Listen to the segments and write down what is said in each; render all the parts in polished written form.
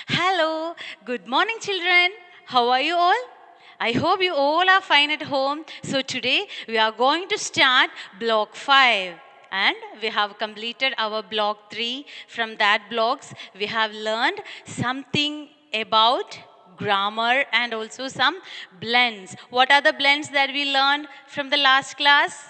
Hello, good morning, children. How are you all? I hope you all are fine at home. So, today we are going to start block 5. And we have completed our block 3. From that blocks, we have learned something about grammar and also some blends. What are the blends that we learned from the last class?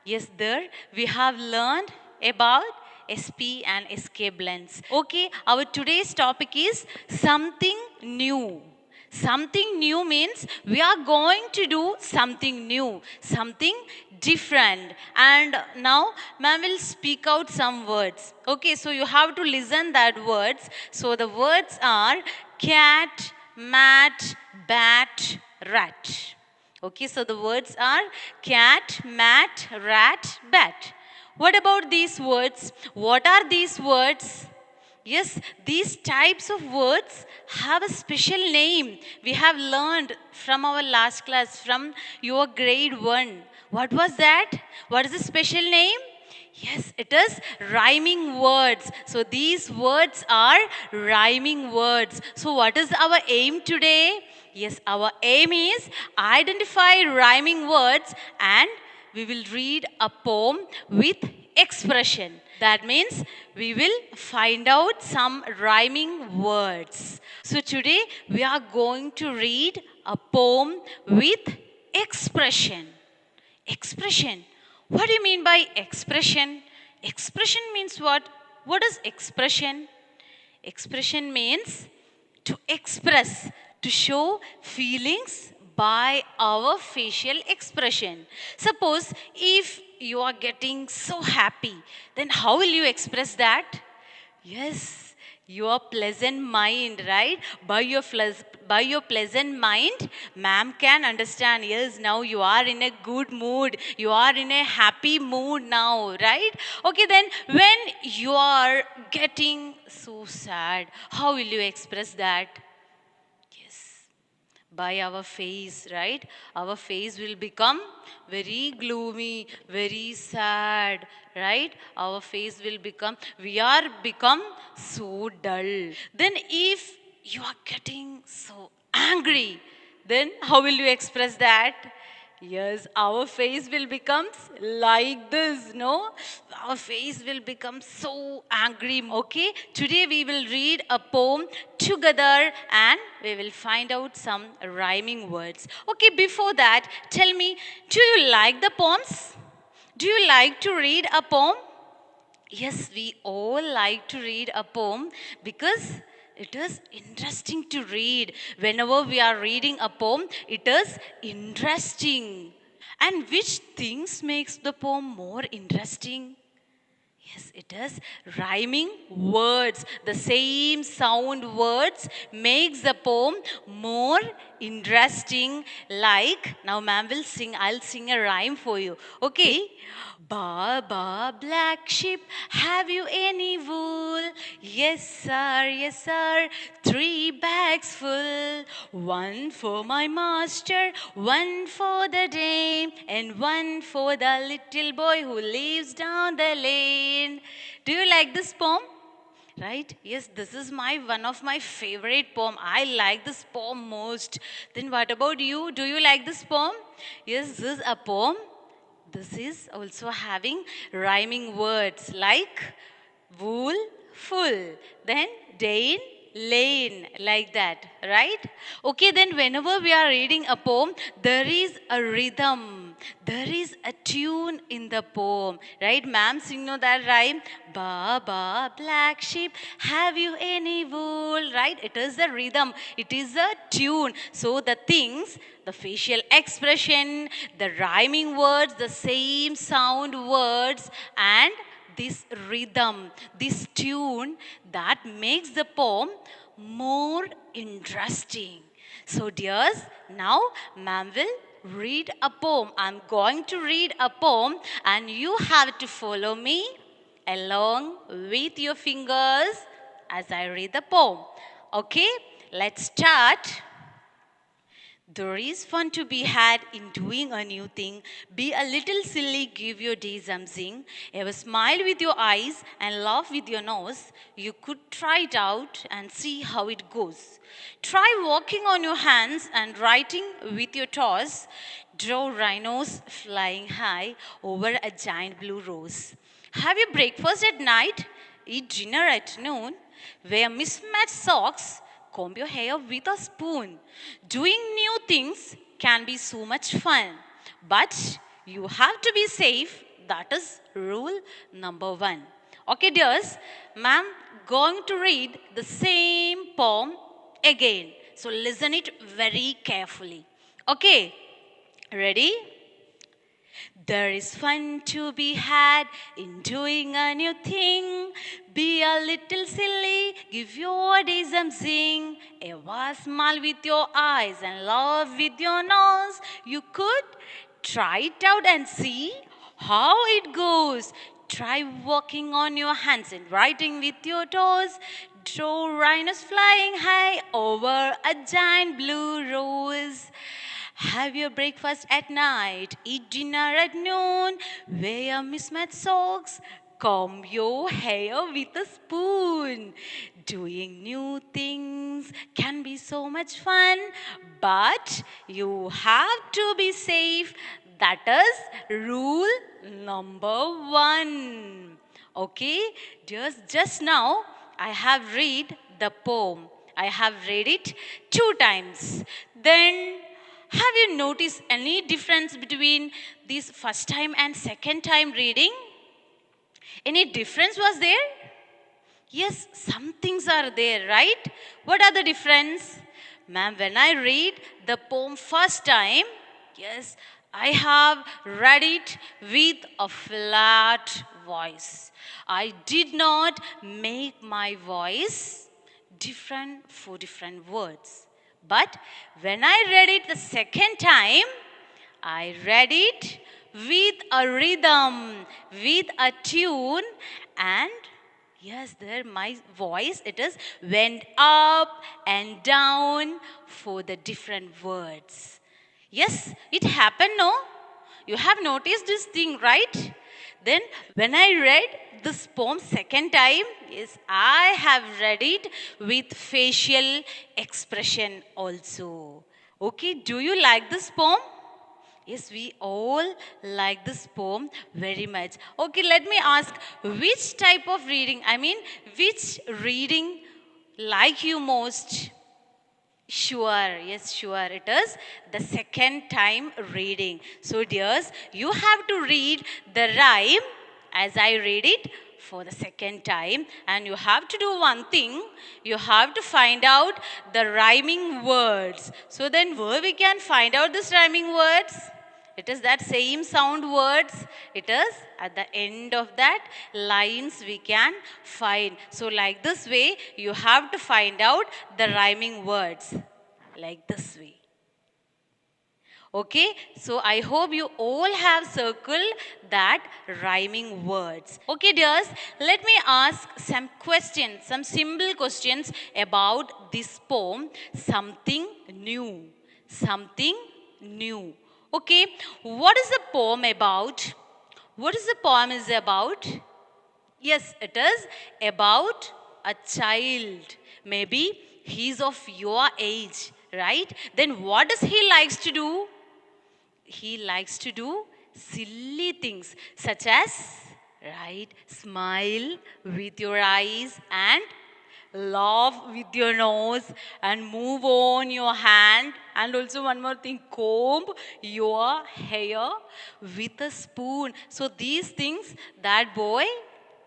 Yes, there we have learned about SP and SK blends. Okay, our today's topic is something new. Something new means we are going to do something new, something different. And now ma'am will speak out some words. Okay, so you have to listen that words. So the words are cat, mat, bat, rat. Okay, so the words are cat, mat, rat, bat. What about these words? What are these words? Yes, these types of words have a special name. We have learned from our last class, from your grade 1. What was that? What is the special name? Yes, it is rhyming words. So these words are rhyming words. So what is our aim today? Yes, our aim is identify rhyming words and we will read a poem with expression. That means we will find out some rhyming words. So today we are going to read a poem with expression. Expression. What do you mean by expression? Expression means what? What is expression? Expression means to express, to show feelings by our facial expression. Suppose if you are getting so happy, then how will you express that? Yes, your pleasant mind, right? By your pleasant mind, ma'am can understand. Yes, now you are in a good mood. You are in a happy mood now, right? Okay, then when you are getting so sad, how will you express that? Yes, by our face, right? Our face will become very gloomy, very sad, right? Our face will become, we are become so dull. Then if you are getting so angry, then how will you express that? Yes, our face will become like this, no? Our face will become so angry. Okay, today we will read a poem together and we will find out some rhyming words. Okay, before that, tell me, do you like the poems? Do you like to read a poem? Yes, we all like to read a poem because it is interesting to read. Whenever we are reading a poem, it is interesting. And which things makes the poem more interesting? Yes, it is rhyming words. The same sound words makes the poem more interesting. Like, now ma'am will sing, I'll sing a rhyme for you. Okay. Ba ba black sheep, have you any wool? Yes sir, 3 bags full. One for my master, one for the dame, and one for the little boy who lives down the lane. Do you like this poem? Right? Yes, this is my one of my favorite poem. I like this poem most. Then what about you? Do you like this poem? Yes, this is a poem. This is also having rhyming words like wool, full, then Dane, lane, like that, right? Okay, then whenever we are reading a poem, there is a rhythm, there is a tune in the poem, right? Ma'am, sing know that rhyme? Ba ba black sheep, have you any wool? Right? It is a rhythm, it is a tune. So the things, the facial expression, the rhyming words, the same sound words, and this rhythm, this tune that makes the poem more interesting. So, dears, now ma'am will read a poem. I'm going to read a poem, and you have to follow me along with your fingers as I read the poem. Okay, let's start. There is fun to be had in doing a new thing. Be a little silly, give your day something. Ever smile with your eyes and laugh with your nose? You could try it out and see how it goes. Try walking on your hands and writing with your toes. Draw rhinos flying high over a giant blue rose. Have your breakfast at night, eat dinner at noon, wear mismatched socks, comb your hair with a spoon. Doing new things can be so much fun, but you have to be safe. That is rule number one. Okay, dears, ma'am, going to read the same poem again. So listen it very carefully. Okay, ready? There is fun to be had in doing a new thing. Be a little silly, give your day some zing. Ever smile with your eyes and laugh with your nose. You could try it out and see how it goes. Try walking on your hands and writing with your toes. Draw rhinos flying high over a giant blue rose. Have your breakfast at night, eat dinner at noon, wear mismatched socks, comb your hair with a spoon. Doing new things can be so much fun, but you have to be safe. That is rule number one. Okay, just now I have read the poem. I have read it 2 times. Then have you noticed any difference between this first time and second time reading? Any difference was there? Yes, some things are there, right? What are the difference? Ma'am, when I read the poem first time, yes, I have read it with a flat voice. I did not make my voice different for different words. But when I read it the second time, I read it with a rhythm, with a tune, and yes, there my voice it is went up and down for the different words. Yes, it happened, no? You have noticed this thing, right? Then when I read this poem second time, yes, I have read it with facial expression also. Okay, do you like this poem? Yes, we all like this poem very much. Okay, let me ask, which type of reading, which reading like you most? Sure, yes, sure. It is the second time reading. So, dears, you have to read the rhyme as I read it for the second time. And you have to do one thing. You have to find out the rhyming words. So, then where we can find out this rhyming words? It is that same sound words. It is at the end of that lines we can find. So like this way, you have to find out the rhyming words. Like this way. Okay, so I hope you all have circled that rhyming words. Okay, dears, let me ask some questions, some simple questions about this poem, Something New. Something New. Okay, what is the poem about? What is the poem is about? Yes, it is about a child. Maybe he's of your age, right? Then what does he likes to do? He likes to do silly things such as, right, smile with your eyes and laugh with your nose and move on your hand, and also one more thing, comb your hair with a spoon. So these things that boy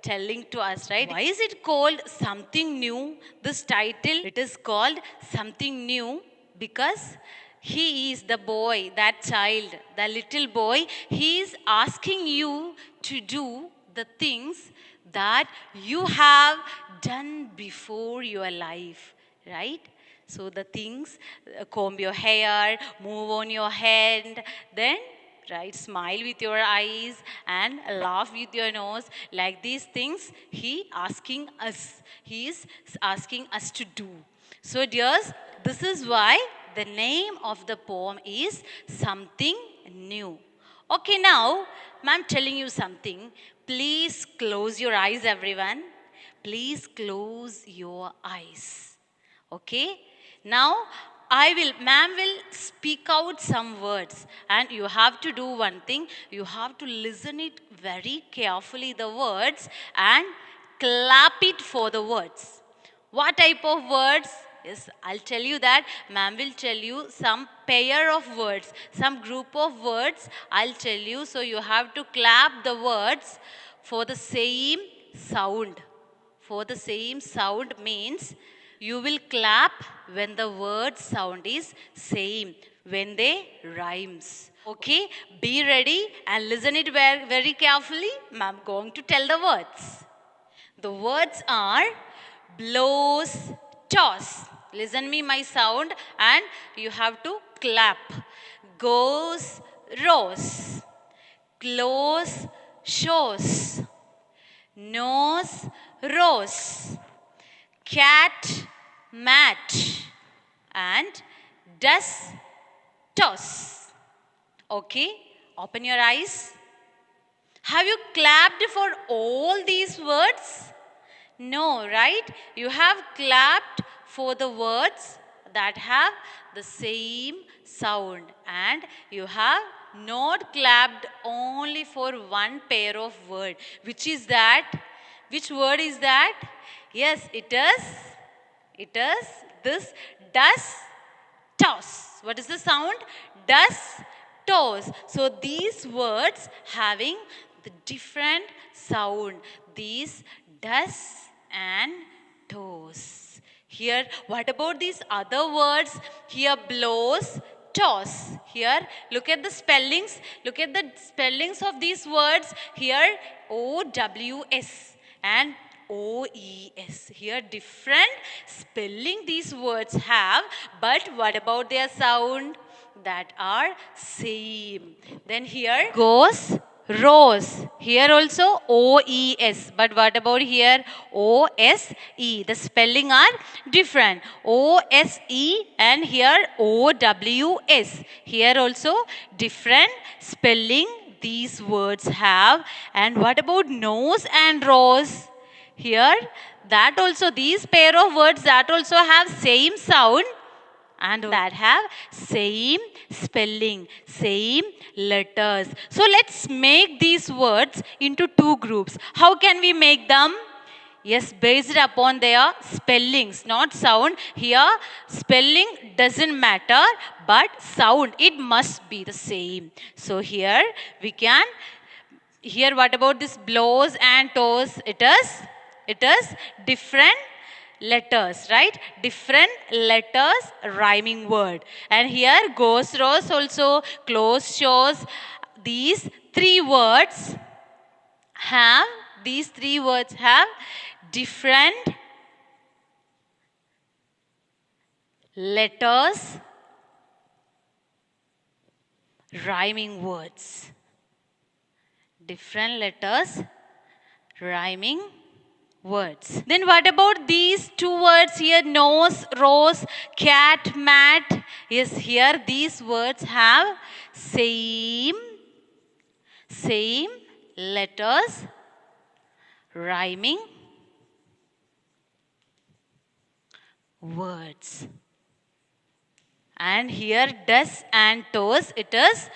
telling to us, right? Why is it called Something New? This title, it is called Something New because he is the boy, that child, the little boy. He is asking you to do the things that you have done before your life, right? So the things, comb your hair, move on your hand, then right, smile with your eyes and laugh with your nose. Like these things, he is asking us to do. So dears, this is why the name of the poem is Something New. Okay, now, ma'am telling you something. Please close your eyes, everyone. Please close your eyes. Okay? Now, ma'am will speak out some words, and you have to do one thing. You have to listen it very carefully, the words, and clap it for the words. What type of words? Yes, I'll tell you that. Ma'am will tell you some pair of words, some group of words I'll tell you. So you have to clap the words for the same sound. For the same sound means you will clap when the word sound is same, when they rhymes. Okay, be ready and listen it very, very carefully. Ma'am going to tell the words. The words are blows, toss. Listen me my sound and you have to clap. Goes, rose. Close, shows. Nose, rose. Cat, mat. And does, toss. Okay, open your eyes. Have you clapped for all these words? No, right? You have clapped for the words that have the same sound, and you have not clapped only for one pair of word. Which is that? Which word is that? Yes, it is. It is this does, toss. What is the sound? Does, toss. So these words having the different sound. These does and toss. Here, what about these other words? Here, blows, toss. Here, look at the spellings. Look at the spellings of these words. Here, O-W-S and O-E-S. Here, different spelling these words have. But what about their sound? That are same. Then here goes rose. Here also O-E-S. But what about here? O-S-E. The spelling are different. O-S-E and here O-W-S. Here also different spelling these words have. And what about nose and rose? Here that also, these pair of words that also have same sound and that have same spelling, same letters. So let's make these words into two groups. How can we make them? Yes, based upon their spellings, not sound. Here, spelling doesn't matter, but sound, it must be the same. So here, we can, here what about this blows and toes? It is different letters, right? Different letters rhyming word. And here goes, rose also, close, shows. These three words have different letters rhyming words. Different letters rhyming words. Then what about these two words here? Nose, rose, cat, mat. Yes, here these words have same letters rhyming words. And here does and toes, it is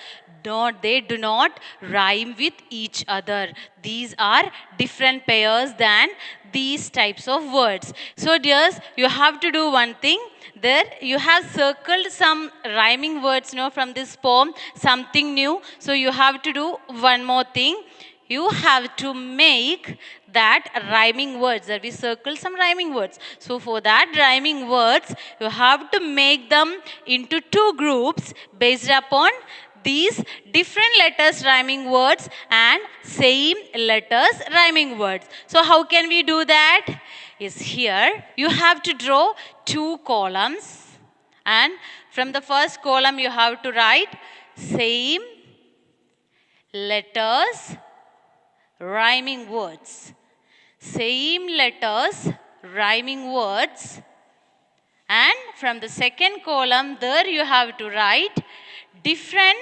not, they do not rhyme with each other. These are different pairs than these types of words. So dears, you have to do one thing. There you have circled some rhyming words, from this poem, something new. So you have to do one more thing. You have to make that rhyming words. That we circle some rhyming words. So for that rhyming words, you have to make them into two groups based upon these different letters rhyming words and same letters rhyming words. So how can we do that? Is here you have to draw two columns, and from the first column you have to write same letters rhyming words. Same letters rhyming words. And from the second column, there you have to write different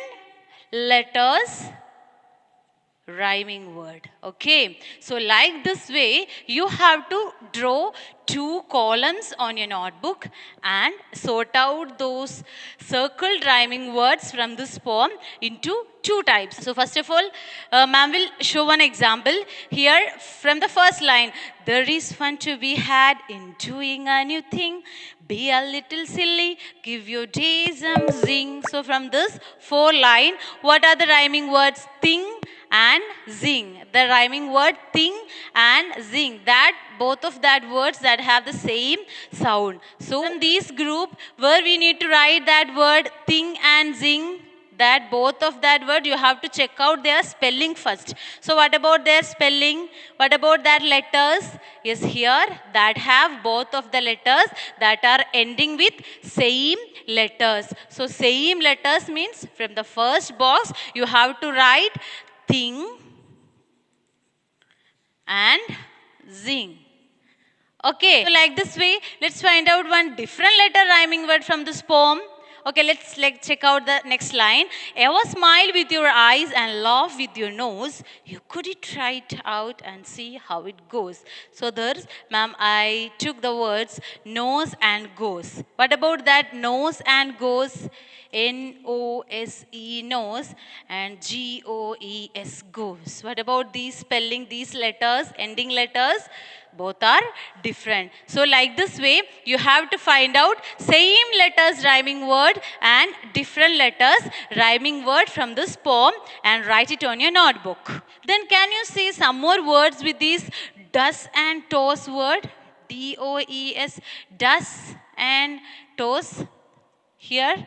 letters rhyming word. Okay, so like this way you have to draw two columns on your notebook and sort out those circled rhyming words from this poem into two types. So first of all, ma'am will show one example here from the first line. There is fun to be had in doing a new thing. Be a little silly, give your day some zing. So from this four line, what are the rhyming words? Thing and zing. The rhyming word thing and zing. That both of that words that have the same sound. So in this group where we need to write that word thing and zing, that both of that word you have to check out their spelling first. So what about their spelling? What about that letters? Yes, here that have both of the letters that are ending with same letters. So same letters means from the first box you have to write thing and zing. Okay, so like this way, let's find out one different letter rhyming word from this poem. Okay, let's check out the next line. Ever smile with your eyes and laugh with your nose? You could try it out and see how it goes. So there's, ma'am, I took the words nose and goes. What about that nose and goes? N-O-S-E, nose, and G-O-E-S, goes. What about these spelling, these letters, ending letters? Both are different. So like this way, you have to find out same letters rhyming word and different letters rhyming word from this poem and write it on your notebook. Then can you see some more words with these does and toes word? D-O-E-S, does and toes. Here,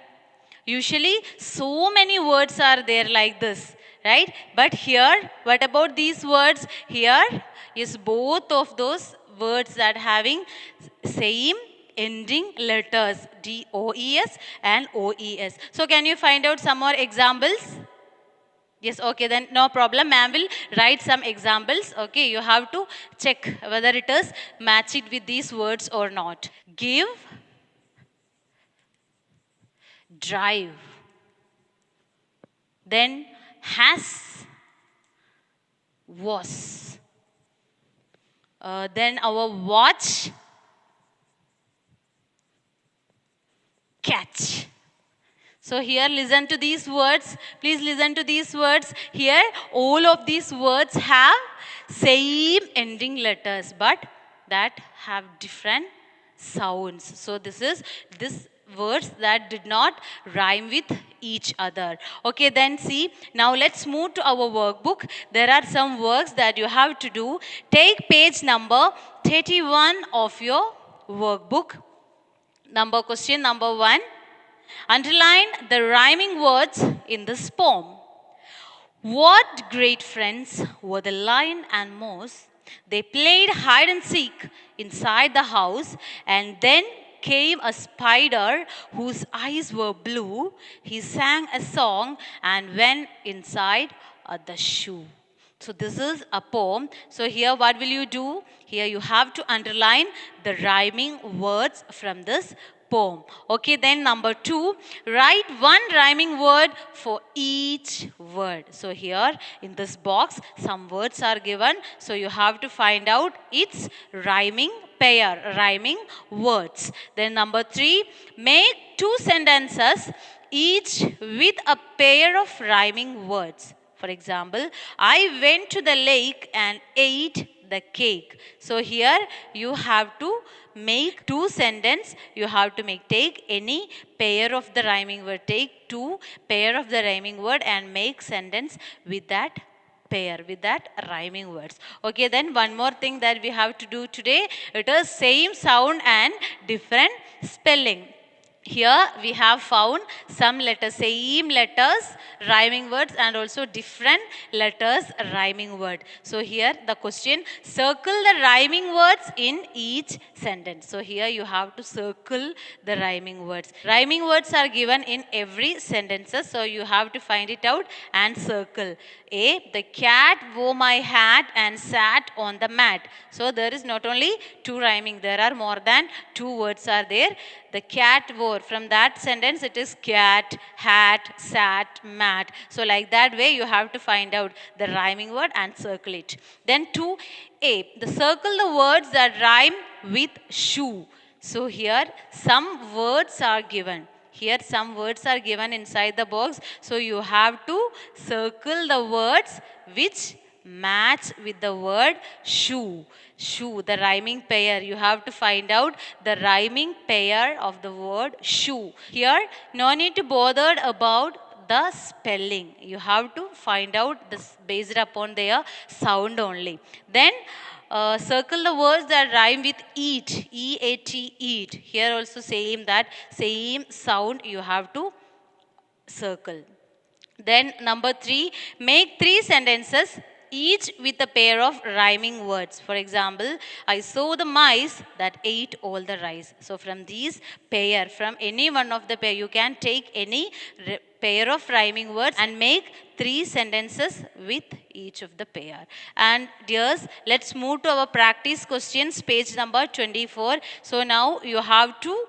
usually so many words are there like this, right? But here, what about these words? Here is both of those words that having same ending letters, D-O-E-S and O-E-S. So can you find out some more examples? Yes, okay, then no problem. Ma'am will write some examples. Okay, you have to check whether it is match it with these words or not. Give, drive. Then has, was. Then our watch, catch. So here listen to these words. Please listen to these words. Here all of these words have same ending letters but that have different sounds. So this words that did not rhyme with each other. Okay, then see, now let's move to our workbook. There are some works that you have to do. Take page number 31 of your workbook. Question number 1. Underline the rhyming words in this poem. What great friends were the lion and mouse. They played hide and seek inside the house, and then came a spider whose eyes were blue. He sang a song and went inside the shoe. So this is a poem. So here what will you do? Here you have to underline the rhyming words from this poem. Okay, then number 2, write one rhyming word for each word. So here in this box, some words are given. So you have to find out its rhyming pair, rhyming words. Then number 3, make 2 sentences, each with a pair of rhyming words. For example, I went to the lake and ate the cake. So here you have to make 2 sentences. You have to take any pair of the rhyming word. Take 2 pair of the rhyming word and make sentence with that pair, with that rhyming words. Okay, then one more thing that we have to do today. It is same sound and different spelling. Here we have found some letters, same letters, rhyming words, and also different letters, rhyming word. So here the question, circle the rhyming words in each sentence. So here you have to circle the rhyming words. Rhyming words are given in every sentences, so you have to find it out and circle. A, the cat wore my hat and sat on the mat. So there is not only two rhyming, there are more than two words are there. The cat wore, from that sentence it is cat, hat, sat, mat. So like that way you have to find out the rhyming word and circle it. Then 2a, the circle the words that rhyme with shoe. So here some words are given. Here some words are given inside the box. So you have to circle the words which match with the word shoe. Shoe, the rhyming pair. You have to find out the rhyming pair of the word shoe. Here, no need to bother about the spelling. You have to find out this based upon their sound only. Then circle the words that rhyme with eat, E-A-T, eat. Here also same that same sound you have to circle. Then number 3, make 3 sentences each with a pair of rhyming words. For example, I saw the mice that ate all the rice. So from these pair, from any one of the pair, you can take any pair of rhyming words and make 3 sentences with each of the pair. And dears, let's move to our practice questions, page number 24. So now you have to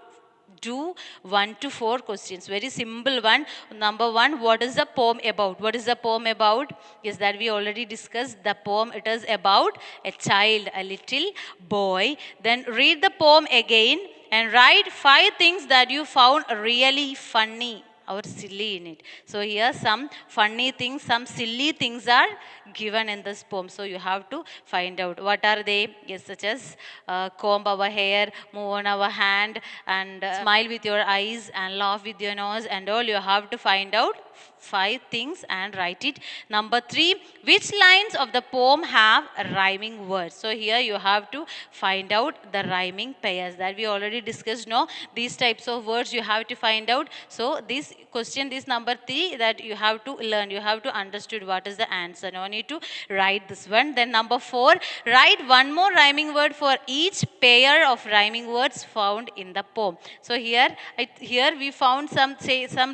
do 1 to 4 questions. Very simple one. Number 1, what is the poem about? What is the poem about? Yes, that we already discussed. The poem, it is about a child, a little boy. Then read the poem again and write 5 things that you found really funny or silly in it. So here some funny things, some silly things are given in this poem. So you have to find out what are they. Yes, such as comb our hair, move on our hand, and smile with your eyes and laugh with your nose and all. You have to find out 5 things and write it. Number 3, which lines of the poem have rhyming words? So here you have to find out the rhyming pairs that we already discussed. No, these types of words you have to find out. So this question, this number 3, that you have to learn, you have to understood what is the answer. No need to write this one. Then number 4, write one more rhyming word for each pair of rhyming words found in the poem. So here we found some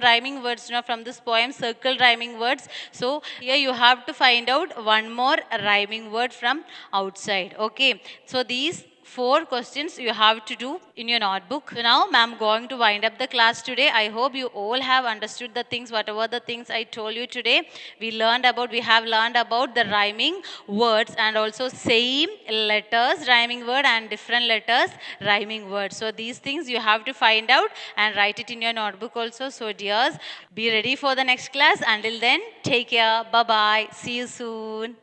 rhyming words, from this poem, circle rhyming words. So here you have to find out one more rhyming word from outside. Okay, so these 4 questions you have to do in your notebook. So now ma'am going to wind up the class today. I hope you all have understood the things, whatever the things I told you today. We have learned about the rhyming words and also same letters rhyming word and different letters rhyming words. So these things you have to find out and write it in your notebook also. So dears, be ready for the next class. Until then, take care. Bye bye. See you soon.